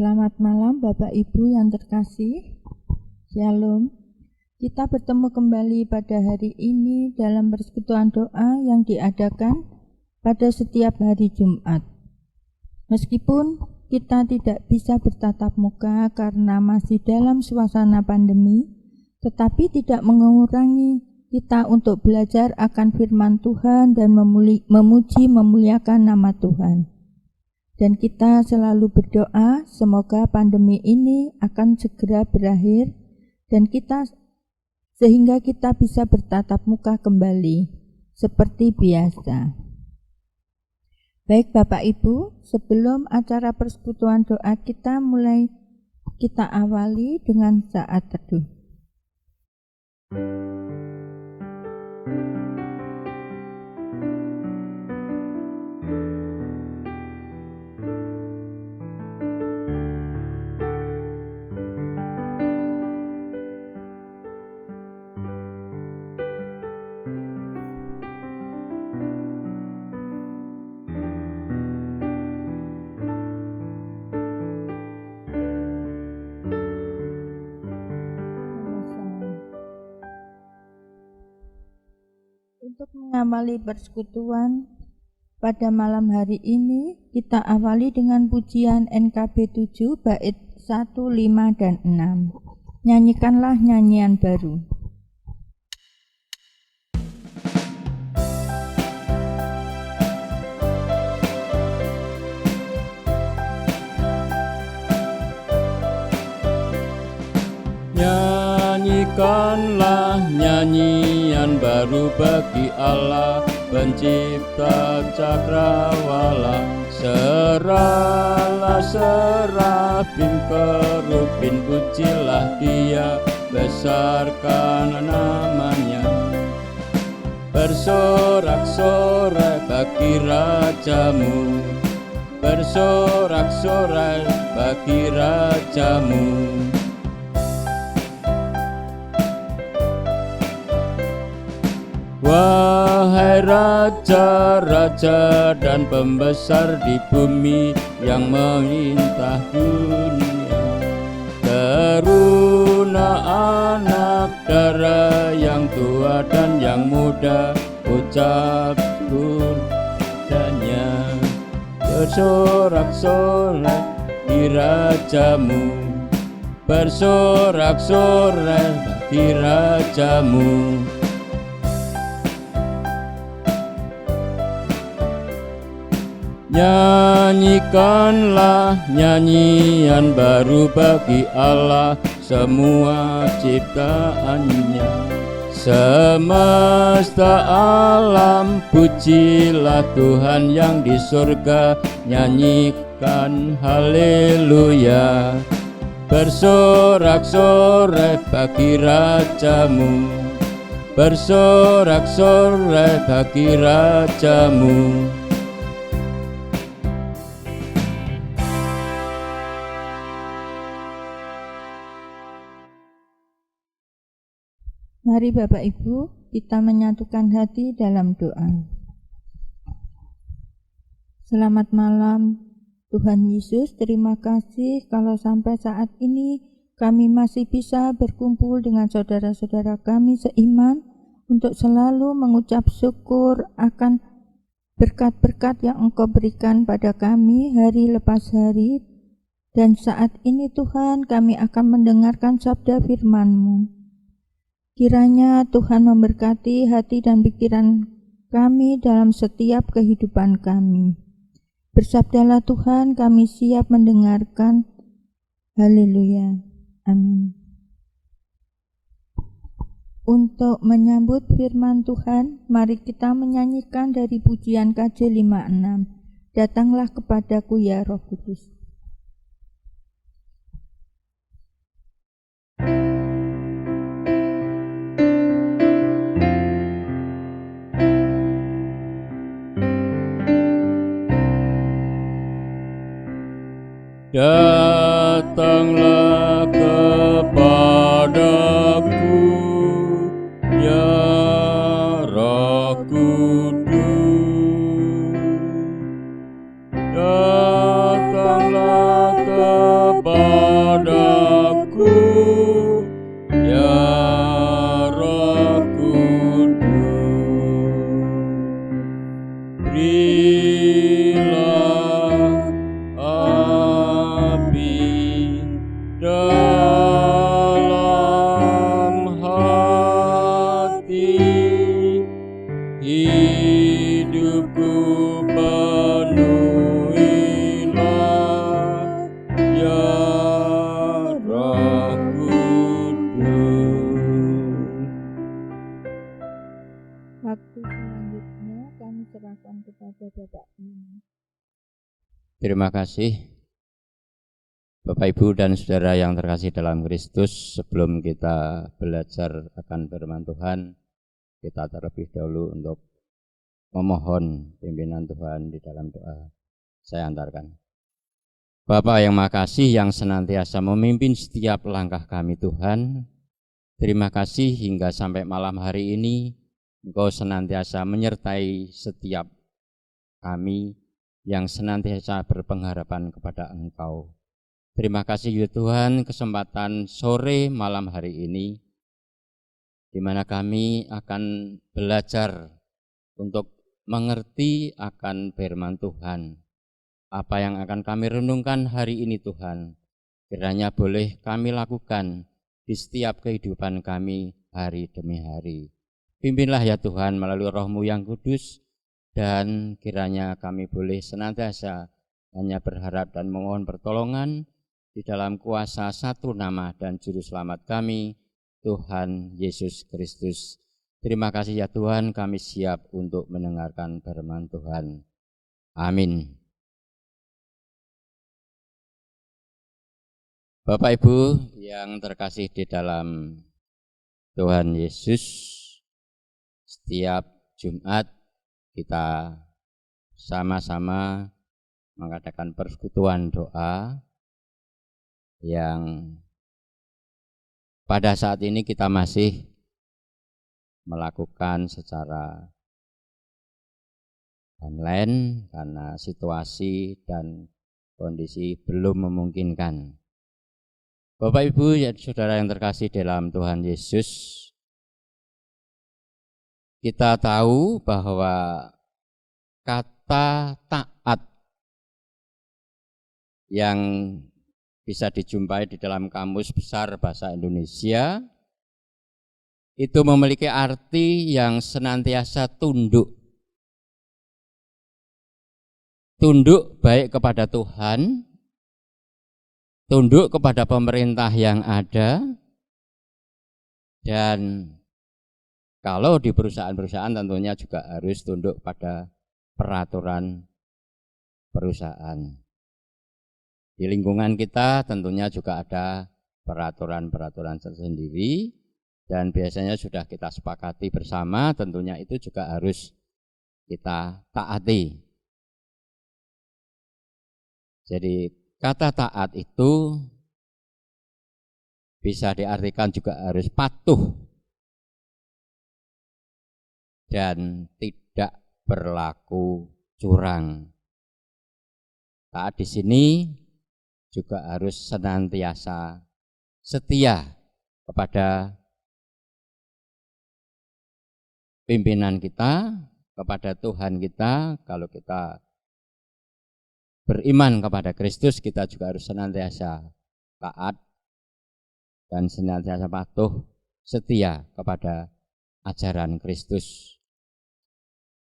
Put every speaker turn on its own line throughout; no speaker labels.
Selamat malam Bapak Ibu yang terkasih. Shalom. Kita bertemu kembali pada hari ini dalam persekutuan doa yang diadakan pada setiap hari Jumat. Meskipun kita tidak bisa bertatap muka karena masih dalam suasana pandemi, tetapi tidak mengurangi kita untuk belajar akan firman Tuhan dan memuji memuliakan nama Tuhan. Dan kita selalu berdoa semoga pandemi ini akan segera berakhir dan sehingga kita bisa bertatap muka kembali seperti biasa. Baik Bapak Ibu, sebelum acara persekutuan doa kita awali dengan saat teduh. Untuk mengawali persekutuan pada malam hari ini, kita awali dengan pujian NKB 7 bait 1, 5, dan 6. Nyanyikanlah nyanyian baru.
Nyanyikanlah nyanyian baru bagi Allah pencipta cakrawala. Seralah serafim kerubin, pujilah Dia, besarkan namanya. Bersorak-sorai bagi rajamu, bersorak-sorai bagi rajamu. Wahai raja-raja dan pembesar di bumi yang memerintah dunia, teruna anak dara yang tua dan yang muda, ucap syukurnya. Bersorak-sorai di rajamu, bersorak-sorai di rajamu. Nyanyikanlah nyanyian baru bagi Allah semua ciptaannya. Semesta alam pujilah Tuhan yang di surga, nyanyikan haleluya. Bersorak-sorai bagi rajamu, bersorak-sorai bagi rajamu.
Mari Bapak Ibu, kita menyatukan hati dalam doa. Selamat malam Tuhan Yesus, terima kasih kalau sampai saat ini kami masih bisa berkumpul dengan saudara-saudara kami seiman untuk selalu mengucap syukur akan berkat-berkat yang Engkau berikan pada kami hari lepas hari. Dan saat ini Tuhan, kami akan mendengarkan sabda firman-Mu. Kiranya Tuhan memberkati hati dan pikiran kami dalam setiap kehidupan kami. Bersabdalah Tuhan, kami siap mendengarkan. Haleluya. Amin. Untuk menyambut firman Tuhan, mari kita menyanyikan dari pujian KJ 56. Datanglah kepadaku ya Roh Kudus.
Datanglah kepadaku ya Roh Kudus, datanglah
serahkan kepada Bapak ini.
Terima kasih Bapak Ibu dan saudara yang terkasih dalam Kristus. Sebelum kita belajar akan firman Tuhan, kita terlebih dahulu untuk memohon pimpinan Tuhan di dalam doa. Saya antarkan. Bapa yang makasih yang senantiasa memimpin setiap langkah kami Tuhan, terima kasih hingga sampai malam hari ini Engkau senantiasa menyertai setiap kami yang senantiasa berpengharapan kepada Engkau. Terima kasih ya Tuhan, kesempatan sore malam hari ini di mana kami akan belajar untuk mengerti akan firman Tuhan. Apa yang akan kami renungkan hari ini Tuhan, kiranya boleh kami lakukan di setiap kehidupan kami hari demi hari. Pimpinlah ya Tuhan melalui Roh-Mu yang kudus, dan kiranya kami boleh senantiasa hanya berharap dan memohon pertolongan di dalam kuasa satu nama dan juru selamat kami, Tuhan Yesus Kristus. Terima kasih ya Tuhan, kami siap untuk mendengarkan firman Tuhan. Amin. Bapak Ibu yang terkasih di dalam Tuhan Yesus, setiap Jumat kita sama-sama mengadakan persekutuan doa yang pada saat ini kita masih melakukan secara online karena situasi dan kondisi belum memungkinkan. Bapak Ibu ya saudara yang terkasih dalam Tuhan Yesus, kita tahu bahwa kata taat yang bisa dijumpai di dalam Kamus Besar Bahasa Indonesia itu memiliki arti yang senantiasa tunduk. Tunduk baik kepada Tuhan, tunduk kepada pemerintah yang ada, dan kalau di perusahaan-perusahaan tentunya juga harus tunduk pada peraturan perusahaan. Di lingkungan kita tentunya juga ada peraturan-peraturan tersendiri, dan biasanya sudah kita sepakati bersama, tentunya itu juga harus kita taati. Jadi kata taat itu bisa diartikan juga harus patuh dan tidak berlaku curang. Taat di sini juga harus senantiasa setia kepada pimpinan kita, kepada Tuhan kita. Kalau kita beriman kepada Kristus, kita juga harus senantiasa taat dan senantiasa patuh, setia kepada ajaran Kristus.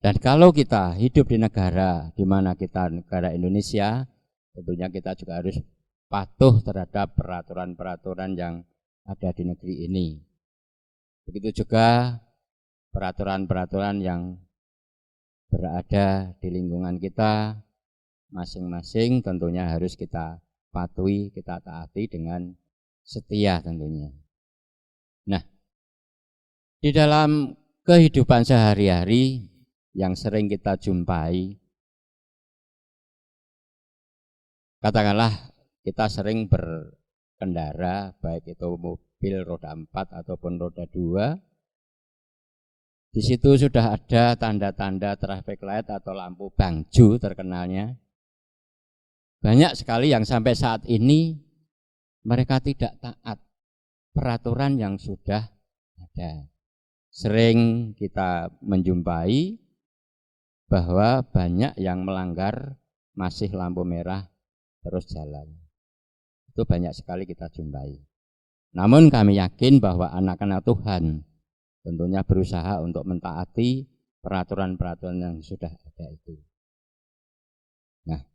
Dan kalau kita hidup di negara di mana kita negara Indonesia, tentunya kita juga harus patuh terhadap peraturan-peraturan yang ada di negeri ini. Begitu juga peraturan-peraturan yang berada di lingkungan kita masing-masing tentunya harus kita patuhi, kita taati dengan setia tentunya. Nah, di dalam kehidupan sehari-hari yang sering kita jumpai, katakanlah kita sering berkendara, baik itu mobil roda 4 ataupun roda 2. Di situ sudah ada tanda-tanda traffic light atau lampu bangju terkenalnya. Banyak sekali yang sampai saat ini mereka tidak taat peraturan yang sudah ada. Sering kita menjumpai bahwa banyak yang melanggar masih lampu merah terus jalan. Itu banyak sekali kita jumpai. Namun kami yakin bahwa anak-anak Tuhan tentunya berusaha untuk mentaati peraturan-peraturan yang sudah ada itu. Nah,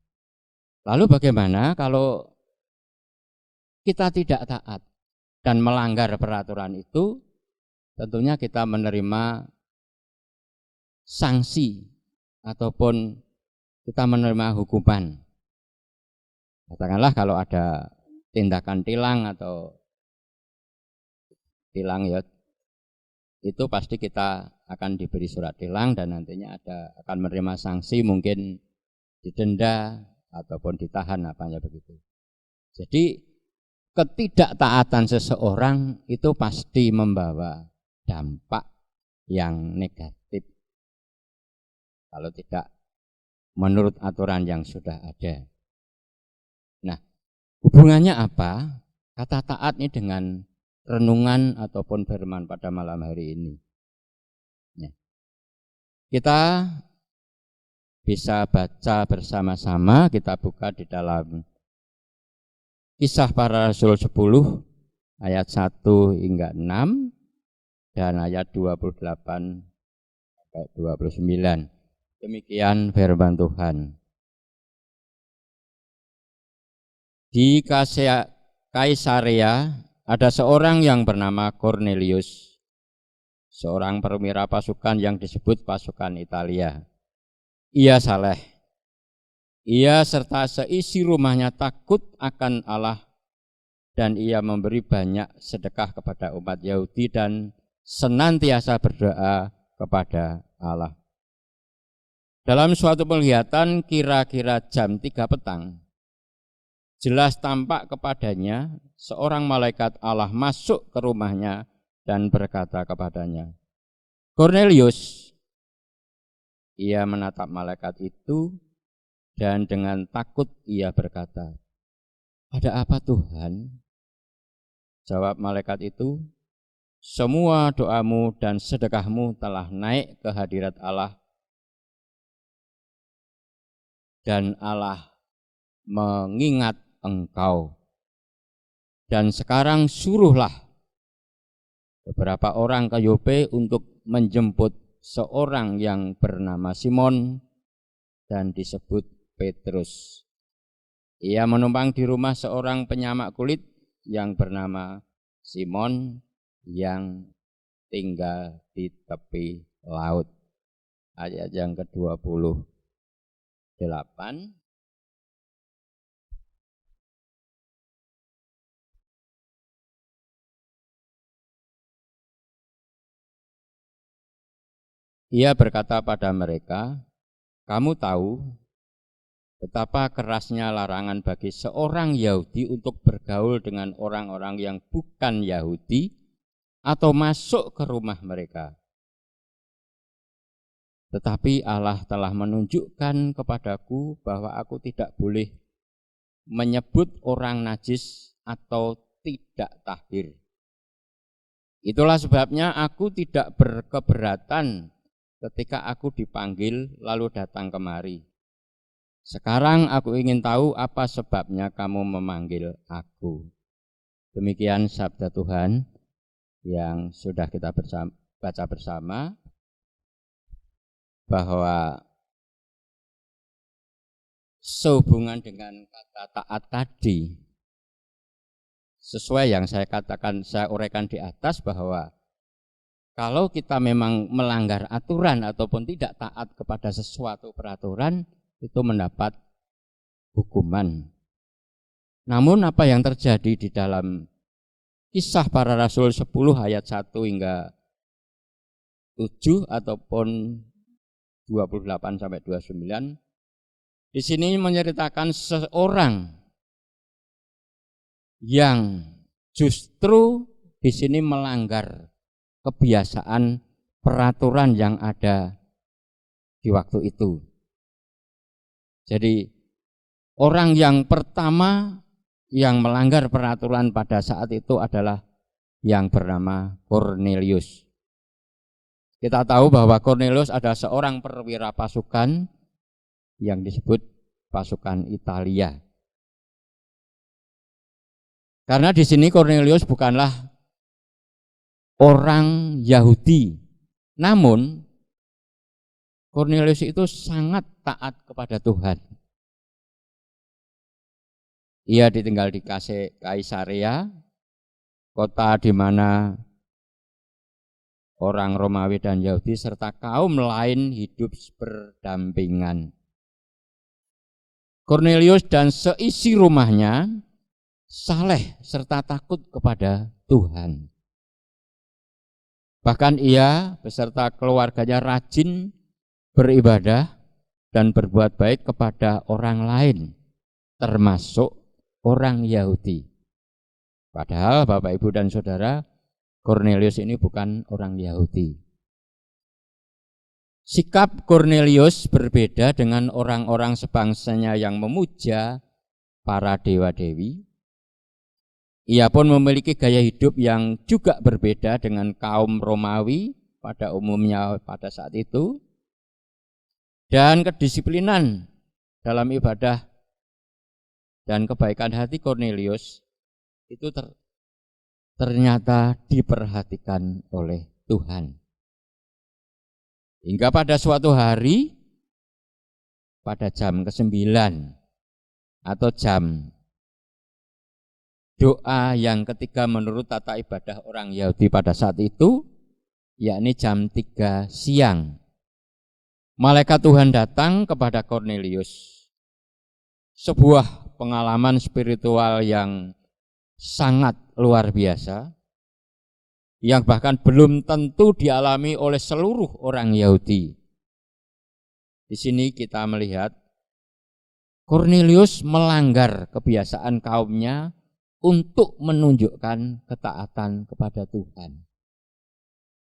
lalu bagaimana kalau kita tidak taat dan melanggar peraturan itu? Tentunya kita menerima sanksi ataupun kita menerima hukuman. Katakanlah kalau ada tindakan tilang atau tilang ya, itu pasti kita akan diberi surat tilang dan nantinya akan menerima sanksi, mungkin didenda ataupun ditahan apanya begitu. Jadi ketidaktaatan seseorang itu pasti membawa dampak yang negatif kalau tidak menurut aturan yang sudah ada. Nah, hubungannya apa kata taat ini dengan renungan ataupun firman pada malam hari ini? Ya. Kita bisa baca bersama-sama, kita buka di dalam Kisah Para Rasul 10 ayat 1 hingga 6 dan ayat 28 sampai 29. Demikian firman Tuhan. Di Kaisarea ada seorang yang bernama Cornelius, seorang perwira pasukan yang disebut pasukan Italia. Ia saleh. Ia serta seisi rumahnya takut akan Allah dan ia memberi banyak sedekah kepada umat Yahudi dan senantiasa berdoa kepada Allah. Dalam suatu penglihatan kira-kira jam 3 petang, jelas tampak kepadanya seorang malaikat Allah masuk ke rumahnya dan berkata kepadanya, "Cornelius." Ia menatap malaikat itu dan dengan takut ia berkata, "Ada apa Tuhan?" Jawab malaikat itu, "Semua doamu dan sedekahmu telah naik ke hadirat Allah dan Allah mengingat engkau. Dan sekarang suruhlah beberapa orang ke Yope untuk menjemput seorang yang bernama Simon dan disebut Petrus. Ia menumpang di rumah seorang penyamak kulit yang bernama Simon yang tinggal di tepi laut." Ayat yang ke-28. Ia berkata pada mereka, "Kamu tahu betapa kerasnya larangan bagi seorang Yahudi untuk bergaul dengan orang-orang yang bukan Yahudi atau masuk ke rumah mereka. Tetapi Allah telah menunjukkan kepadaku bahwa aku tidak boleh menyebut orang najis atau tidak tahir. Itulah sebabnya aku tidak berkeberatan ketika aku dipanggil lalu datang kemari. Sekarang aku ingin tahu apa sebabnya kamu memanggil aku." Demikian sabda Tuhan yang sudah kita baca bersama, bahwa sehubungan dengan kata taat tadi, sesuai yang saya katakan, saya uraikan di atas, bahwa kalau kita memang melanggar aturan ataupun tidak taat kepada sesuatu peraturan, itu mendapat hukuman. Namun apa yang terjadi di dalam Kisah Para Rasul 10 ayat 1 hingga 7 ataupun 28 sampai 29, di sini menceritakan seorang yang justru di sini melanggar kebiasaan peraturan yang ada di waktu itu. Jadi orang yang pertama yang melanggar peraturan pada saat itu adalah yang bernama Cornelius. Kita tahu bahwa Cornelius adalah seorang perwira pasukan yang disebut pasukan Italia. Karena di sini Cornelius bukanlah orang Yahudi, namun Cornelius itu sangat taat kepada Tuhan. Ia ditinggal di Kaisarea, kota di mana orang Romawi dan Yahudi serta kaum lain hidup berdampingan. Kornelius dan seisi rumahnya saleh serta takut kepada Tuhan. Bahkan ia beserta keluarganya rajin beribadah dan berbuat baik kepada orang lain, termasuk orang Yahudi. Padahal Bapak, Ibu, dan Saudara, Kornelius ini bukan orang Yahudi. Sikap Kornelius berbeda dengan orang-orang sebangsanya yang memuja para dewa-dewi. Ia pun memiliki gaya hidup yang juga berbeda dengan kaum Romawi pada umumnya pada saat itu. Dan kedisiplinan dalam ibadah dan kebaikan hati Kornelius itu ternyata diperhatikan oleh Tuhan. Hingga pada suatu hari, pada jam ke-9 atau jam doa yang ketiga menurut tata ibadah orang Yahudi pada saat itu, yakni jam 3 siang, malaikat Tuhan datang kepada Kornelius. Sebuah pengalaman spiritual yang sangat luar biasa, yang bahkan belum tentu dialami oleh seluruh orang Yahudi. Di sini kita melihat Kornelius melanggar kebiasaan kaumnya untuk menunjukkan ketaatan kepada Tuhan.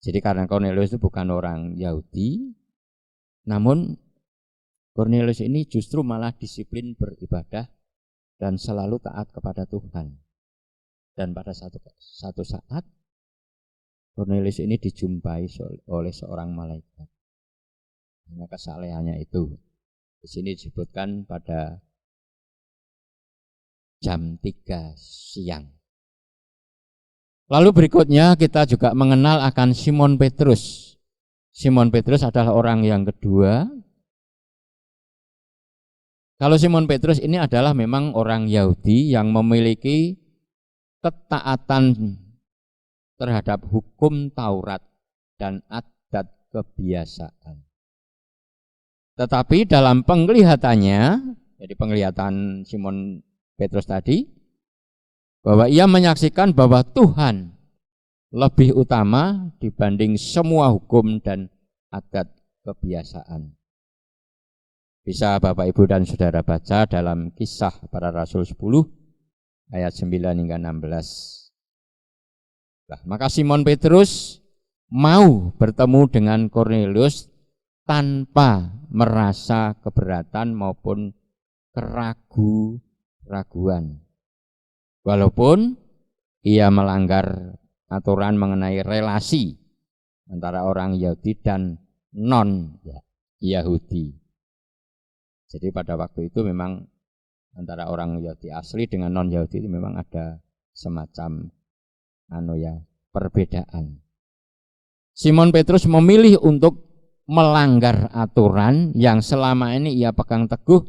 Jadi karena Kornelius itu bukan orang Yahudi, namun Kornelius ini justru malah disiplin beribadah dan selalu taat kepada Tuhan. Dan pada satu saat Kornelius ini dijumpai oleh seorang malaikat. Karena kesalehannya itu. Di sini disebutkan pada jam 3 siang. Lalu berikutnya kita juga mengenal akan Simon Petrus. Simon Petrus adalah orang yang kedua. Kalau Simon Petrus ini adalah memang orang Yahudi yang memiliki ketaatan terhadap hukum Taurat dan adat kebiasaan. Tetapi dalam penglihatannya, jadi penglihatan Simon Petrus tadi, bahwa ia menyaksikan bahwa Tuhan lebih utama dibanding semua hukum dan adat kebiasaan. Bisa Bapak, Ibu, dan Saudara baca dalam Kisah Para Rasul 10 ayat 9 hingga 16. Nah, maka Simon Petrus mau bertemu dengan Kornelius tanpa merasa keberatan maupun keraguan. Walaupun ia melanggar aturan mengenai relasi antara orang Yahudi dan non-Yahudi. Jadi pada waktu itu memang antara orang Yahudi asli dengan non-Yahudi itu memang ada semacam perbedaan. Simon Petrus memilih untuk melanggar aturan yang selama ini ia pegang teguh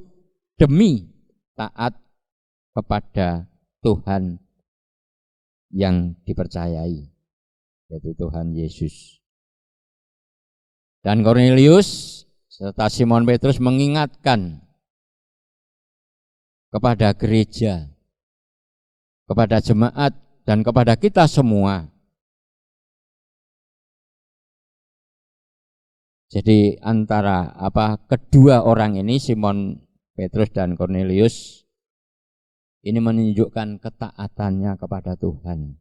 demi taat kepada Tuhan yang dipercayai, yaitu Tuhan Yesus. Dan Kornelius serta Simon Petrus mengingatkan kepada gereja, kepada jemaat, dan kepada kita semua. Jadi antara kedua orang ini, Simon Petrus dan Kornelius, ini menunjukkan ketaatannya kepada Tuhan.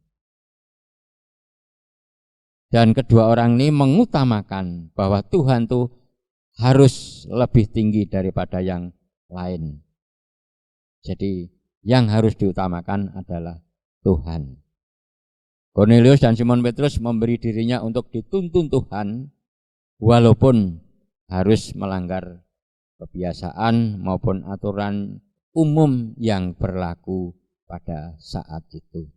Dan kedua orang ini mengutamakan bahwa Tuhan itu harus lebih tinggi daripada yang lain. Jadi yang harus diutamakan adalah Tuhan. Kornelius dan Simon Petrus memberi dirinya untuk dituntun Tuhan walaupun harus melanggar kebiasaan maupun aturan umum yang berlaku pada saat itu.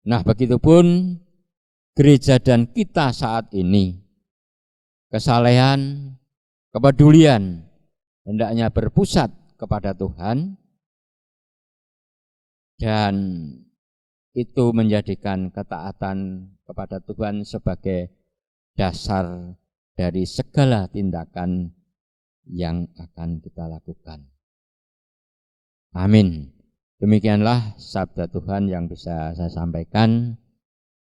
Nah, begitupun gereja dan kita saat ini, kesalehan, kepedulian hendaknya berpusat kepada Tuhan. Dan itu menjadikan ketaatan kepada Tuhan sebagai dasar dari segala tindakan yang akan kita lakukan. Amin. Demikianlah sabda Tuhan yang bisa saya sampaikan.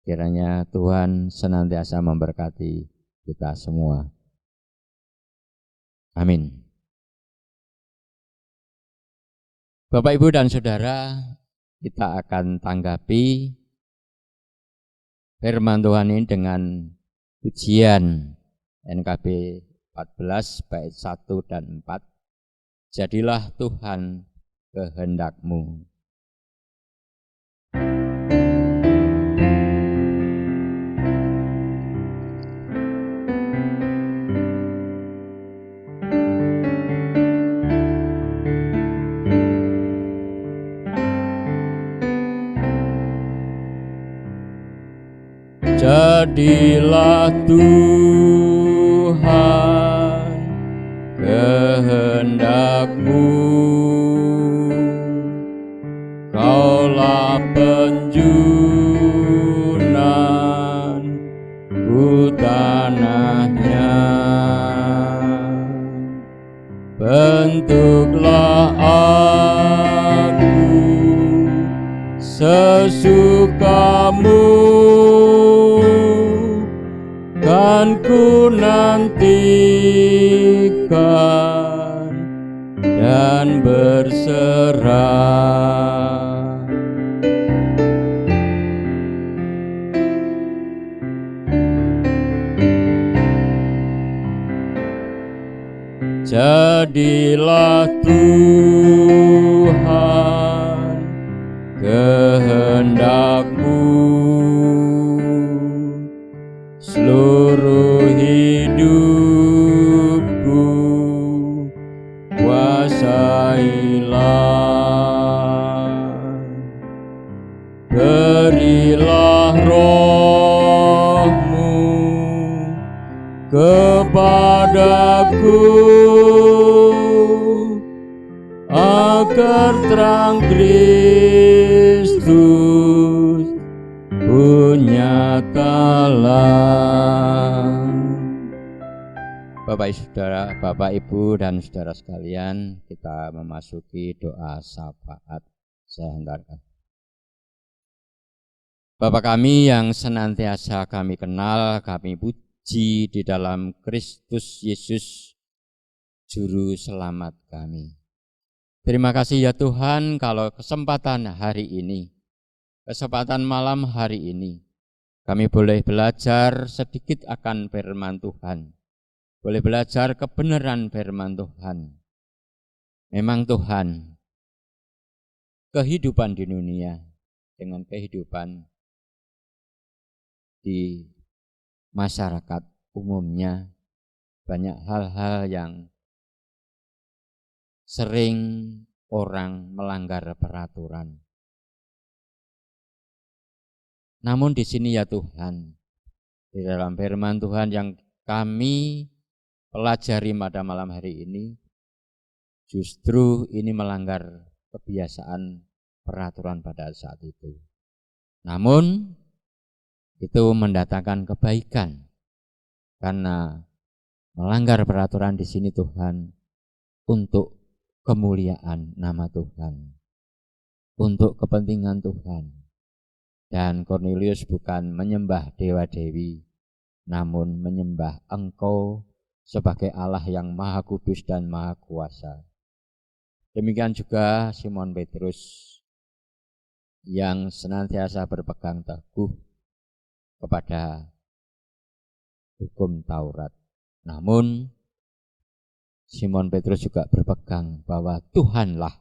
Kiranya Tuhan senantiasa memberkati kita semua. Amin. Bapak, Ibu, dan Saudara, kita akan tanggapi firman Tuhan ini dengan pujian NKB 14 bait 1 dan 4. Jadilah Tuhan kehendak-Mu. Jadilah Tuhan kehendak-Mu, Kaulah penjunan ku tanahnya. Bentuklah aku sesuka-Mu, kan ku nantikan dan berserah. Jadilah Tuhan kehendak-Mu, seluruh hidupku kuasailah. Berilah Roh-Mu kepadaku, agar terang Kristus nyatalah. Bapak Saudara, Bapak Ibu dan Saudara sekalian, kita memasuki doa syafaat. Saya hentarkan. Bapa kami yang senantiasa kami kenal, kami puji di dalam Kristus Yesus, Juru Selamat kami. Terima kasih ya Tuhan, kalau kesempatan hari ini, kesempatan malam hari ini, kami boleh belajar sedikit akan firman Tuhan. Boleh belajar kebenaran firman Tuhan. Memang Tuhan, kehidupan di dunia dengan kehidupan di masyarakat umumnya, banyak hal-hal yang sering orang melanggar peraturan. Namun di sini ya Tuhan, di dalam firman Tuhan yang kami pelajari pada malam hari ini, justru ini melanggar kebiasaan peraturan pada saat itu. Namun itu mendatangkan kebaikan, karena melanggar peraturan di sini Tuhan untuk kemuliaan nama Tuhan, untuk kepentingan Tuhan. Dan Cornelius bukan menyembah dewa-dewi, namun menyembah Engkau sebagai Allah yang Maha Kudus dan Maha Kuasa. Demikian juga Simon Petrus yang senantiasa berpegang teguh kepada hukum Taurat. Namun Simon Petrus juga berpegang bahwa Tuhanlah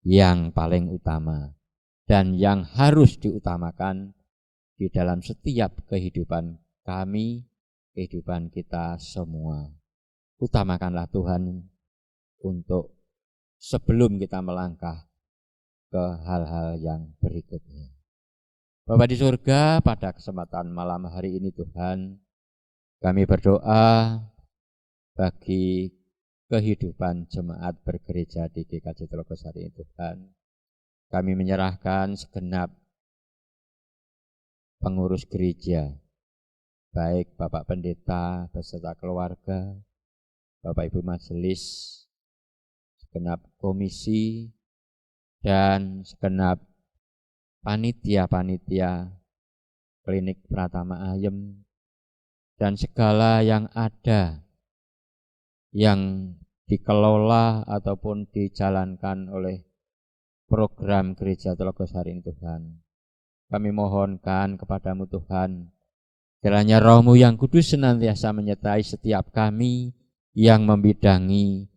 yang paling utama dan yang harus diutamakan di dalam setiap kehidupan kami, kehidupan kita semua. Utamakanlah Tuhan untuk sebelum kita melangkah ke hal-hal yang berikutnya. Bapa di surga, pada kesempatan malam hari ini Tuhan, kami berdoa bagi kehidupan jemaat bergereja di GKJ Telogosari ini Tuhan. Kami menyerahkan segenap pengurus gereja, baik Bapak Pendeta beserta keluarga, Bapak Ibu Majelis, segenap komisi, dan segenap panitia-panitia klinik Pratama Ayem, dan segala yang ada yang dikelola ataupun dijalankan oleh program Gereja Telogos Hari ini Tuhan. Kami mohonkan kepadamu Tuhan, kiranya Roh-Mu yang kudus senantiasa menyertai setiap kami yang membidangi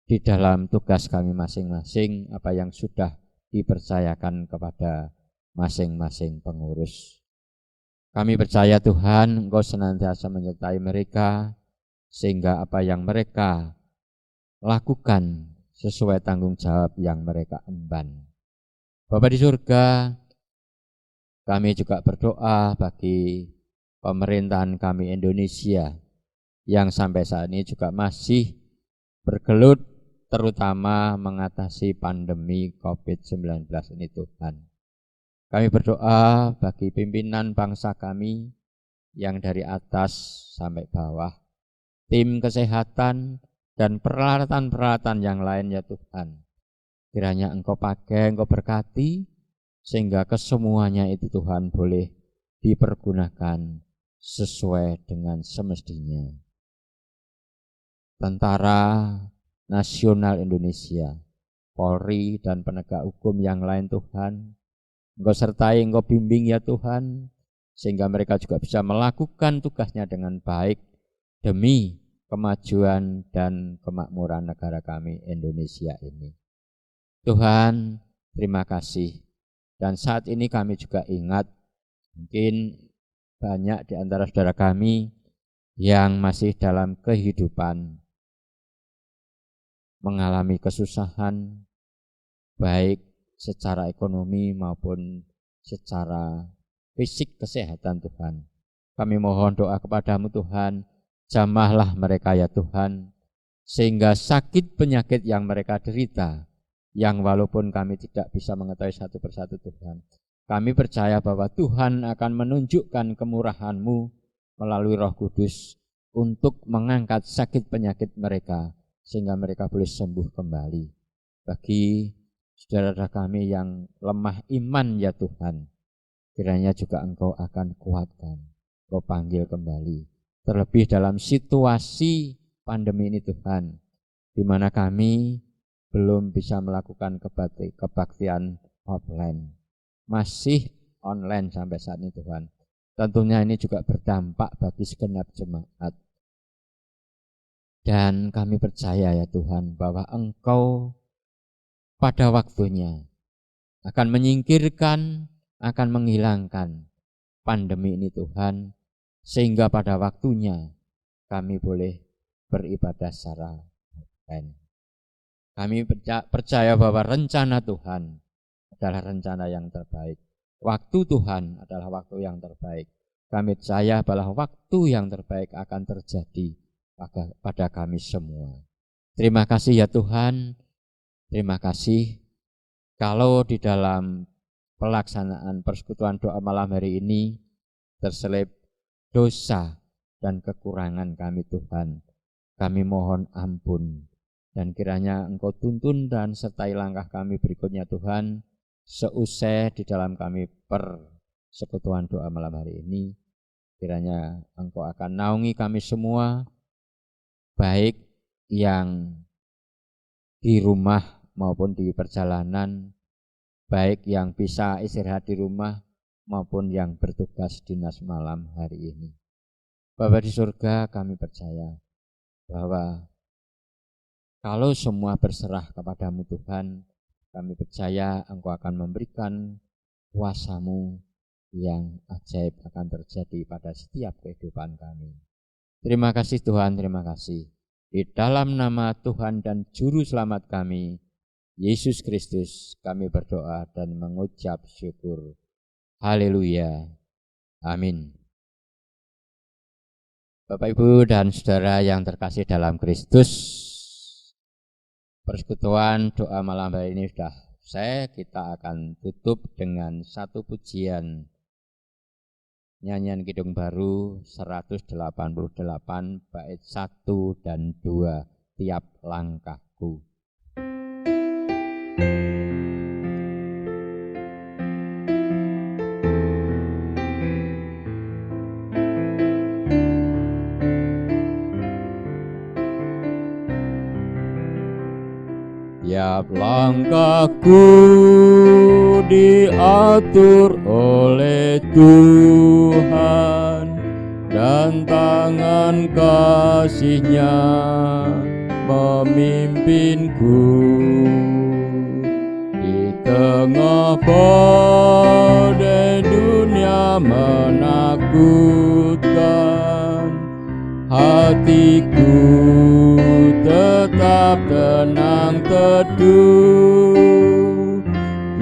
di dalam tugas kami masing-masing apa yang sudah dipercayakan kepada masing-masing pengurus. Kami percaya Tuhan, Engkau senantiasa menyertai mereka sehingga apa yang mereka lakukan sesuai tanggung jawab yang mereka emban. Bapa di surga, kami juga berdoa bagi pemerintahan kami Indonesia yang sampai saat ini juga masih bergelut terutama mengatasi pandemi COVID-19 ini Tuhan. Kami berdoa bagi pimpinan bangsa kami yang dari atas sampai bawah, tim kesehatan dan peralatan-peralatan yang lain ya Tuhan. Kiranya Engkau pakai, Engkau berkati, sehingga kesemuanya itu Tuhan boleh dipergunakan sesuai dengan semestinya. Tentara Nasional Indonesia, Polri dan penegak hukum yang lain Tuhan, Engkau sertai, Engkau bimbing ya Tuhan, sehingga mereka juga bisa melakukan tugasnya dengan baik demi kemajuan dan kemakmuran negara kami Indonesia ini. Tuhan, terima kasih. Dan saat ini kami juga ingat, mungkin banyak di antara saudara kami yang masih dalam kehidupan mengalami kesusahan, baik secara ekonomi maupun secara fisik kesehatan Tuhan. Kami mohon doa kepadamu Tuhan, jamahlah mereka ya Tuhan, sehingga sakit penyakit yang mereka derita, yang walaupun kami tidak bisa mengetahui satu persatu Tuhan, kami percaya bahwa Tuhan akan menunjukkan kemurahan-Mu melalui Roh Kudus untuk mengangkat sakit penyakit mereka, sehingga mereka boleh sembuh kembali. Bagi saudara-saudara kami yang lemah iman ya Tuhan, kiranya juga Engkau akan kuatkan, Engkau panggil kembali. Terlebih dalam situasi pandemi ini Tuhan, di mana kami belum bisa melakukan kebaktian offline, masih online sampai saat ini Tuhan. Tentunya ini juga berdampak bagi segenap jemaat. Dan kami percaya ya Tuhan bahwa Engkau pada waktunya akan menyingkirkan, akan menghilangkan pandemi ini Tuhan, sehingga pada waktunya kami boleh beribadah secara online. Kami percaya bahwa rencana Tuhan adalah rencana yang terbaik. Waktu Tuhan adalah waktu yang terbaik. Kami percaya bahwa waktu yang terbaik akan terjadi pada kami semua. Terima kasih ya Tuhan. Terima kasih. Kalau di dalam pelaksanaan persekutuan doa malam hari ini terselip dosa dan kekurangan kami Tuhan, kami mohon ampun. Dan kiranya Engkau tuntun dan sertai langkah kami berikutnya Tuhan, seusai di dalam kami persekutuan doa malam hari ini. Kiranya Engkau akan naungi kami semua, baik yang di rumah maupun di perjalanan, baik yang bisa istirahat di rumah maupun yang bertugas dinas malam hari ini. Bapa di surga, kami percaya bahwa kalau semua berserah kepadamu Tuhan, kami percaya Engkau akan memberikan kuasa-Mu yang ajaib akan terjadi pada setiap kehidupan kami. Terima kasih Tuhan, terima kasih. Di dalam nama Tuhan dan Juru Selamat kami, Yesus Kristus, kami berdoa dan mengucap syukur. Haleluya. Amin. Bapak, Ibu, dan Saudara yang terkasih dalam Kristus, persekutuan doa malam hari ini sudah selesai, kita akan tutup dengan satu pujian nyanyian Kidung Baru 188 bait 1 dan 2, Tiap Langkahku. Tiap langkahku diatur oleh Tuhan, dan tangan kasih-Nya memimpinku. Di tengah badai dunia menakutkan, hatiku tetap tenang teduh.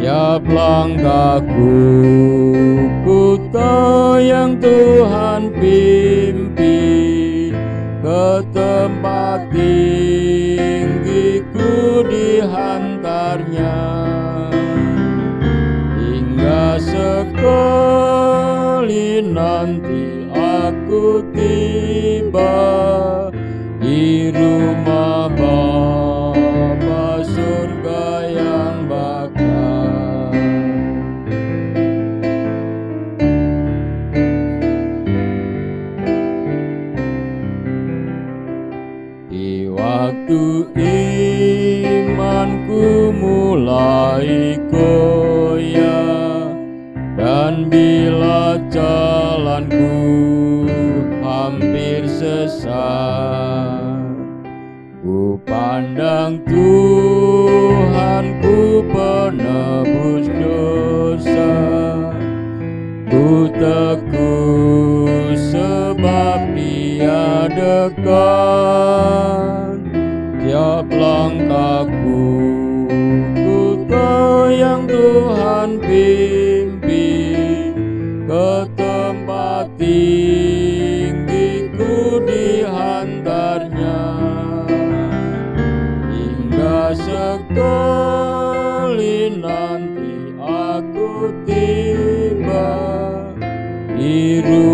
Tiap langkahku ku tahu yang Tuhan pimpin, ke tempat tinggiku dihantarnya, hingga sekali nanti aku tiba di rumah Bapa surga yang bakal. Di waktu imanku mulai goyah, dan bila jalanku hampir sesat, ku pandang Tuhanku penebus dosa. Ku teguh sebab Dia dekat. Tiap langkahku ku tahu yang Tuhan pimpin, ke tempat tinggiku dihantarnya, hingga sekali nanti aku tiba di rumah